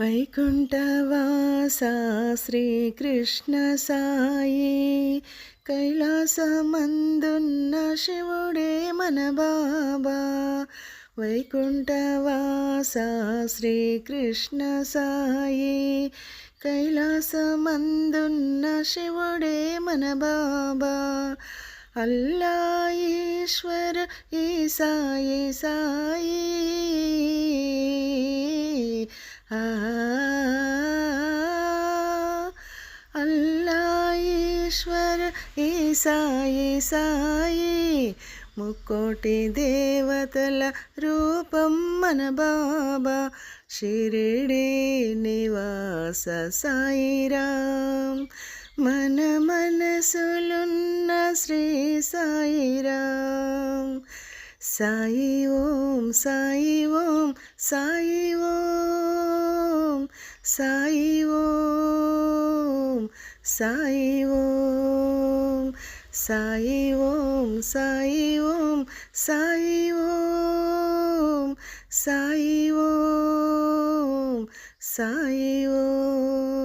వైకుంఠవాస శ్రీకృష్ణ సాయి కైలాసమందున్న శివుడే మన బాబా. వైకుంఠవాస శ్రీకృష్ణ సాయి కైలాసమందున్న శివుడే మన బాబా. అల్లా ఈశ్వర ఈసాయి సాయి అల్లా ఈశ్వర ఈసాయి సాయి ముక్కోటి దేవతల రూపం మన బాబా. షిరిడి నివాస సాయిరాం మన మనసులున్న శ్రీ సాయిరాం. సాయి ఓం సాయి ఓం సాయి ఓం సాయి ఓం సాయి ఓం సాయి ఓం సాయి ఓం సాయి ఓం సాయి ఓం సాయి ఓం.